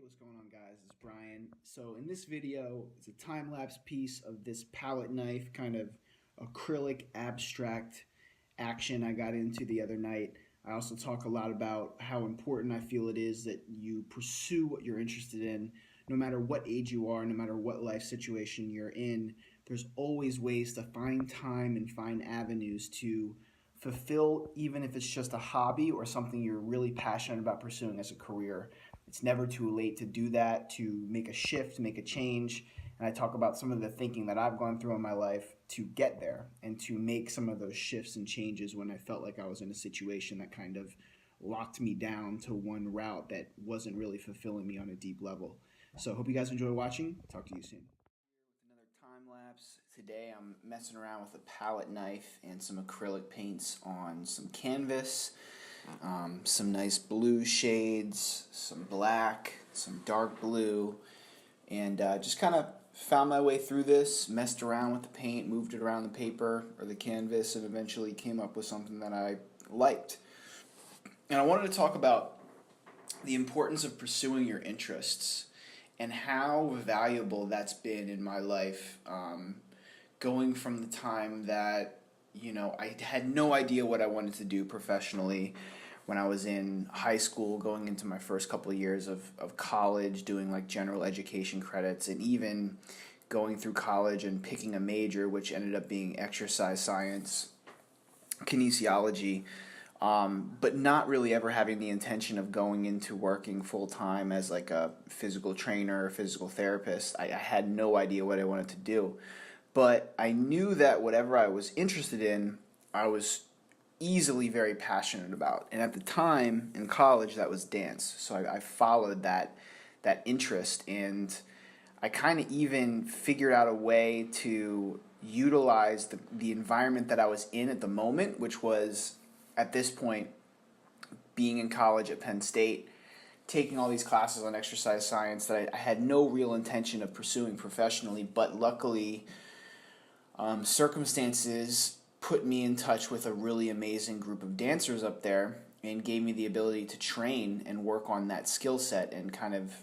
What's going on, guys? It's Brian. So in this video, it's a time-lapse piece of this palette knife, kind of acrylic abstract action I got into the other night. I also talk a lot about how important I feel it is that you pursue what you're interested in, no matter what age you are, no matter what life situation you're in. There's always ways to find time and find avenues to fulfill, even if it's just a hobby or something you're really passionate about pursuing as a career. It's never too late to do that, to make a shift, make a change. And I talk about some of the thinking that I've gone through in my life to get there and to make some of those shifts and changes when I felt like I was in a situation that kind of locked me down to one route that wasn't really fulfilling me on a deep level. So I hope you guys enjoy watching. Talk to you soon. With another time lapse. Today I'm messing around with a palette knife and some acrylic paints on some canvas. Some nice blue shades, some black, some dark blue, and just kind of found my way through this, messed around with the paint, moved it around the paper or the canvas, and eventually came up with something that I liked. And I wanted to talk about the importance of pursuing your interests and how valuable that's been in my life, going from the time that I had no idea what I wanted to do professionally when I was in high school, going into my first couple of years of college, doing like general education credits, and even going through college and picking a major, which ended up being exercise science, kinesiology, but not really ever having the intention of going into working full time as like a physical trainer or physical therapist. I had no idea what I wanted to do. But I knew that whatever I was interested in, I was easily very passionate about. And at the time in college, that was dance. So I followed that interest, and I kind of even figured out a way to utilize the environment that I was in at the moment, which was at this point being in college at Penn State, taking all these classes on exercise science that I had no real intention of pursuing professionally, but luckily circumstances put me in touch with a really amazing group of dancers up there and gave me the ability to train and work on that skill set and kind of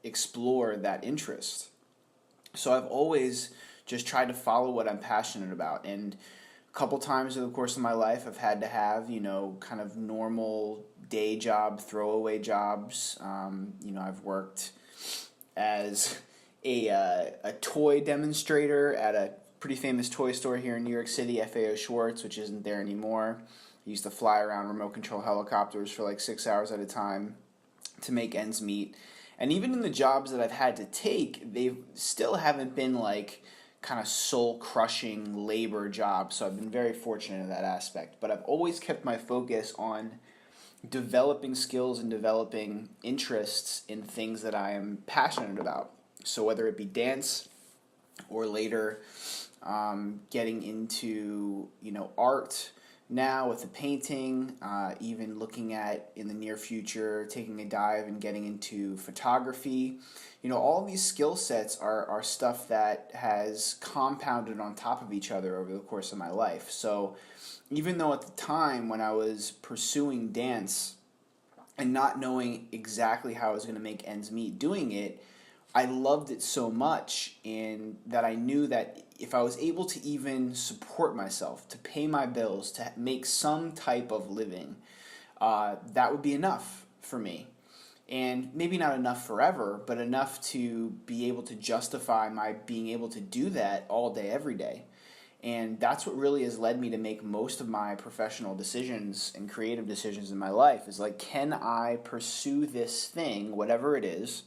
explore that interest. So I've always just tried to follow what I'm passionate about. And a couple times in the course of my life, I've had to have, kind of normal day job, throwaway jobs. I've worked as a toy demonstrator at a pretty famous toy store here in New York City, FAO Schwartz, which isn't there anymore. I used to fly around remote control helicopters for like 6 hours at a time to make ends meet. And even in the jobs that I've had to take, they still haven't been like kind of soul-crushing labor jobs. So I've been very fortunate in that aspect. But I've always kept my focus on developing skills and developing interests in things that I am passionate about. So whether it be dance or later getting into art now with the painting, even looking at in the near future taking a dive and getting into photography. All these skill sets are stuff that has compounded on top of each other over the course of my life. So even though at the time when I was pursuing dance and not knowing exactly how I was going to make ends meet doing it, I loved it so much, and that I knew that if I was able to even support myself, to pay my bills, to make some type of living, that would be enough for me. And maybe not enough forever, but enough to be able to justify my being able to do that all day, every day. And that's what really has led me to make most of my professional decisions and creative decisions in my life, is like, can I pursue this thing, whatever it is,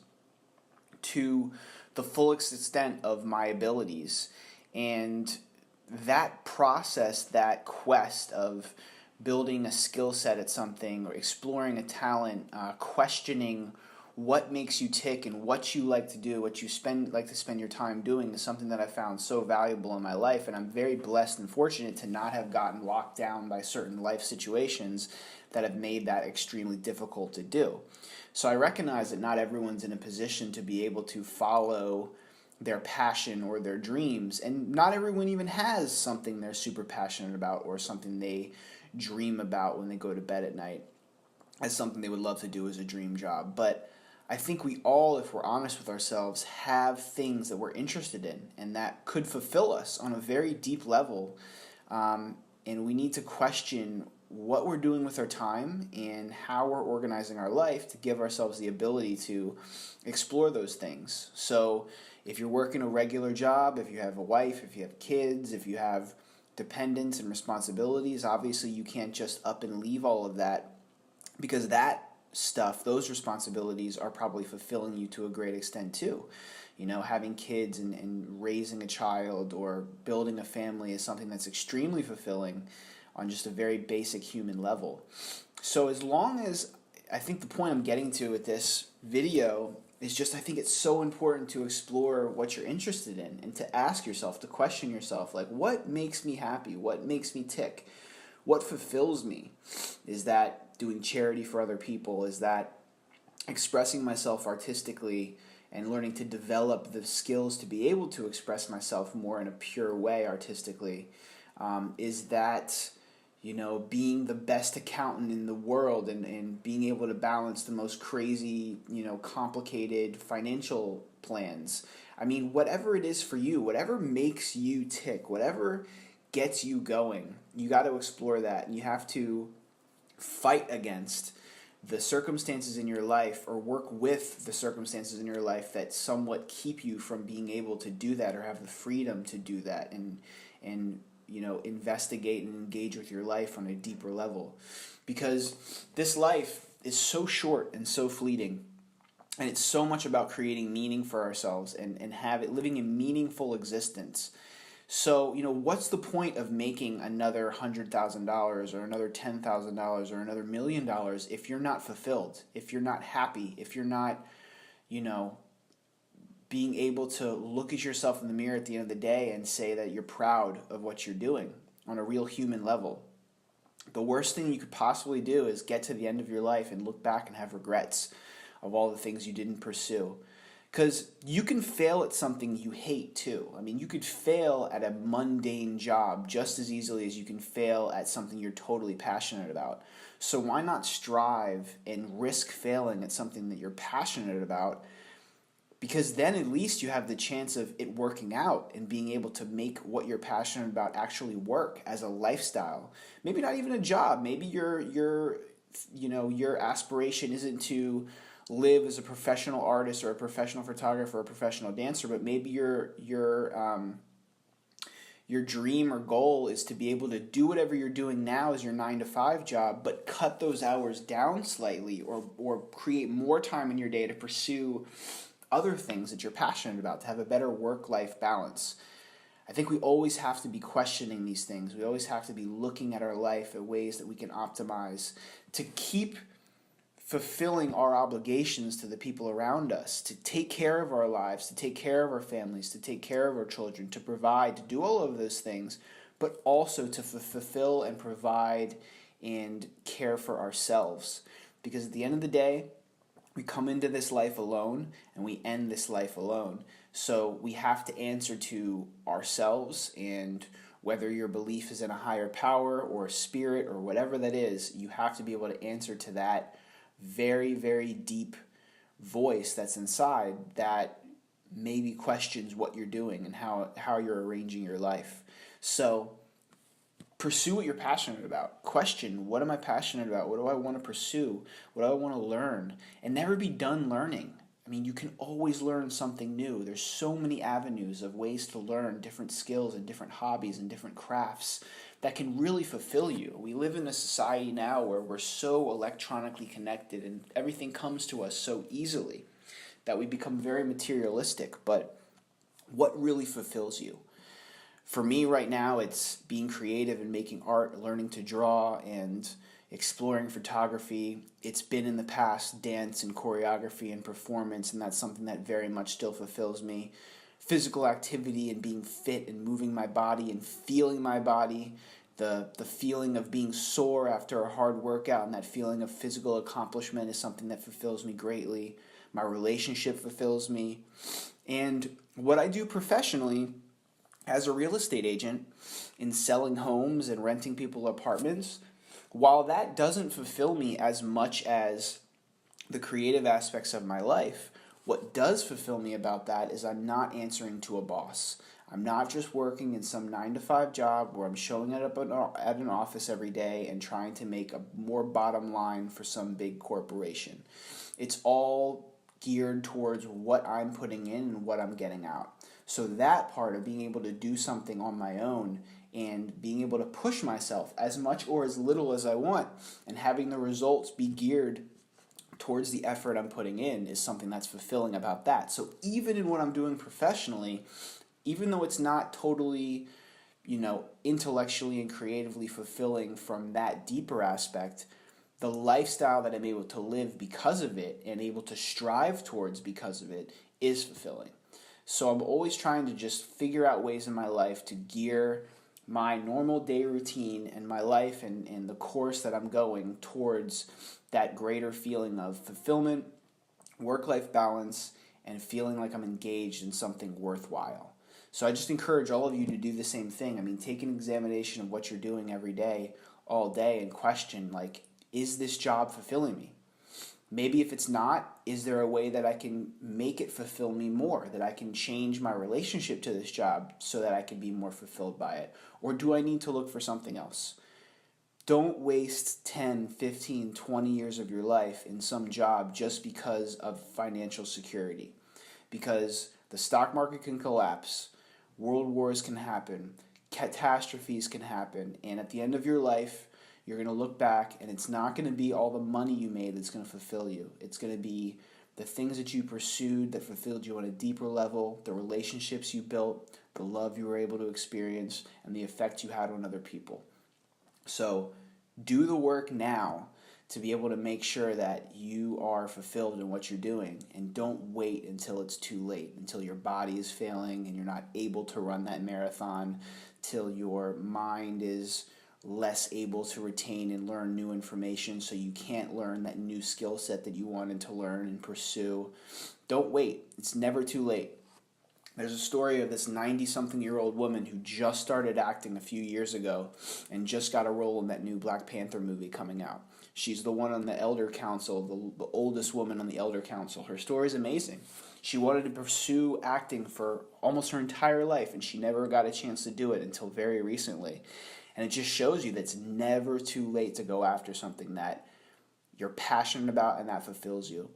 to the full extent of my abilities? And that process, that quest of building a skill set at something or exploring a talent, questioning what makes you tick and what you like to do, what you like to spend your time doing, is something that I found so valuable in my life. And I'm very blessed and fortunate to not have gotten locked down by certain life situations that have made that extremely difficult to do. So I recognize that not everyone's in a position to be able to follow their passion or their dreams, and not everyone even has something they're super passionate about or something they dream about when they go to bed at night as something they would love to do as a dream job. But I think we all, if we're honest with ourselves, have things that we're interested in and that could fulfill us on a very deep level. And we need to question what we're doing with our time and how we're organizing our life to give ourselves the ability to explore those things. So if you're working a regular job, if you have a wife, if you have kids, if you have dependents and responsibilities, obviously you can't just up and leave all of that, because that stuff, those responsibilities are probably fulfilling you to a great extent too. You know, having kids and raising a child or building a family is something that's extremely fulfilling on just a very basic human level. So as long as, I think the point I'm getting to with this video is just, I think it's so important to explore what you're interested in and to ask yourself, to question yourself, like, what makes me happy? What makes me tick? What fulfills me? Is that doing charity for other people? Is that expressing myself artistically and learning to develop the skills to be able to express myself more in a pure way artistically? Is that, you know, being the best accountant in the world and being able to balance the most crazy, you know, complicated financial plans? I mean, whatever it is for you, whatever makes you tick, whatever gets you going, you got to explore that, and you have to fight against the circumstances in your life, or work with the circumstances in your life that somewhat keep you from being able to do that or have the freedom to do that, and you know, investigate and engage with your life on a deeper level. Because this life is so short and so fleeting, and it's so much about creating meaning for ourselves and living a meaningful existence. So, you know, what's the point of making another $100,000 or another $10,000 or another $1 million if you're not fulfilled, if you're not happy, if you're not, you know, being able to look at yourself in the mirror at the end of the day and say that you're proud of what you're doing on a real human level? The worst thing you could possibly do is get to the end of your life and look back and have regrets of all the things you didn't pursue. Because you can fail at something you hate too. I mean, you could fail at a mundane job just as easily as you can fail at something you're totally passionate about. So why not strive and risk failing at something that you're passionate about? Because then at least you have the chance of it working out and being able to make what you're passionate about actually work as a lifestyle. Maybe not even a job. Maybe your aspiration isn't to live as a professional artist or a professional photographer or a professional dancer, but maybe your dream or goal is to be able to do whatever you're doing now as your 9-to-5 job, but cut those hours down slightly, or create more time in your day to pursue other things that you're passionate about, to have a better work-life balance. I think we always have to be questioning these things. We always have to be looking at our life at ways that we can optimize to keep fulfilling our obligations to the people around us, to take care of our lives, to take care of our families, to take care of our children, to provide, to do all of those things, but also to fulfill and provide and care for ourselves. Because at the end of the day, we come into this life alone and we end this life alone. So we have to answer to ourselves, and whether your belief is in a higher power or spirit or whatever that is, you have to be able to answer to that very, very deep voice that's inside that maybe questions what you're doing and how you're arranging your life. So pursue what you're passionate about. Question, what am I passionate about? What do I want to pursue? What do I want to learn? And never be done learning. I mean, you can always learn something new. There's so many avenues of ways to learn different skills and different hobbies and different crafts that can really fulfill you. We live in a society now where we're so electronically connected and everything comes to us so easily that we become very materialistic. But what really fulfills you? For me right now, it's being creative and making art, learning to draw, and exploring photography. It's been in the past dance and choreography and performance, and that's something that very much still fulfills me. Physical activity and being fit and moving my body and feeling my body, the feeling of being sore after a hard workout and that feeling of physical accomplishment is something that fulfills me greatly. My relationship fulfills me. And what I do professionally as a real estate agent in selling homes and renting people apartments, while that doesn't fulfill me as much as the creative aspects of my life, what does fulfill me about that is I'm not answering to a boss. I'm not just working in some 9 to 5 job where I'm showing up at an office every day and trying to make a more bottom line for some big corporation. It's all geared towards what I'm putting in and what I'm getting out. So that part of being able to do something on my own and being able to push myself as much or as little as I want and having the results be geared towards the effort I'm putting in is something that's fulfilling about that. So even in what I'm doing professionally, even though it's not totally, intellectually and creatively fulfilling from that deeper aspect, the lifestyle that I'm able to live because of it and able to strive towards because of it is fulfilling. So I'm always trying to just figure out ways in my life to gear my normal day routine and my life and the course that I'm going towards that greater feeling of fulfillment, work-life balance, and feeling like I'm engaged in something worthwhile. So I just encourage all of you to do the same thing. I mean, take an examination of what you're doing every day, all day, and question, is this job fulfilling me? Maybe if it's not, is there a way that I can make it fulfill me more, that I can change my relationship to this job so that I can be more fulfilled by it? Or do I need to look for something else? Don't waste 10, 15, 20 years of your life in some job just because of financial security. Because the stock market can collapse, world wars can happen, catastrophes can happen, and at the end of your life, you're going to look back and it's not going to be all the money you made that's going to fulfill you. It's going to be the things that you pursued that fulfilled you on a deeper level, the relationships you built, the love you were able to experience, and the effect you had on other people. So do the work now to be able to make sure that you are fulfilled in what you're doing, and don't wait until it's too late, until your body is failing and you're not able to run that marathon, till your mind is less able to retain and learn new information so you can't learn that new skill set that you wanted to learn and pursue. Don't wait. It's never too late. There's a story of this 90-something-year-old woman who just started acting a few years ago and just got a role in that new Black Panther movie coming out. She's the one on the Elder Council, the oldest woman on the Elder Council. Her story is amazing. She wanted to pursue acting for almost her entire life, and she never got a chance to do it until very recently. And it just shows you that it's never too late to go after something that you're passionate about and that fulfills you.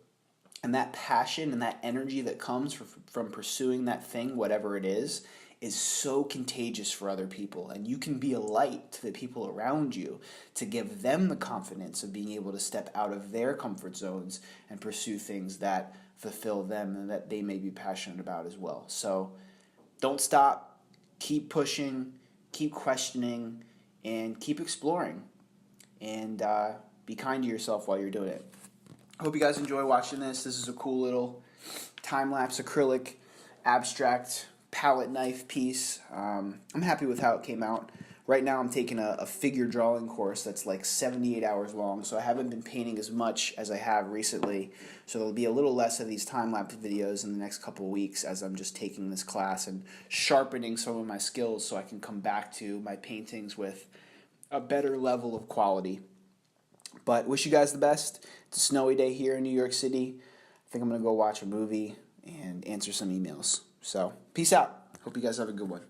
And that passion and that energy that comes from pursuing that thing, whatever it is so contagious for other people. And you can be a light to the people around you to give them the confidence of being able to step out of their comfort zones and pursue things that fulfill them and that they may be passionate about as well. So don't stop. Keep pushing. Keep questioning. And keep exploring. And be kind to yourself while you're doing it. I hope you guys enjoy watching this. This is a cool little time-lapse acrylic abstract palette knife piece. I'm happy with how it came out. Right now I'm taking a figure drawing course that's like 78 hours long, so I haven't been painting as much as I have recently. So there'll be a little less of these time-lapse videos in the next couple weeks as I'm just taking this class and sharpening some of my skills so I can come back to my paintings with a better level of quality. But wish you guys the best. It's a snowy day here in New York City. I think I'm going to go watch a movie and answer some emails. So, peace out. Hope you guys have a good one.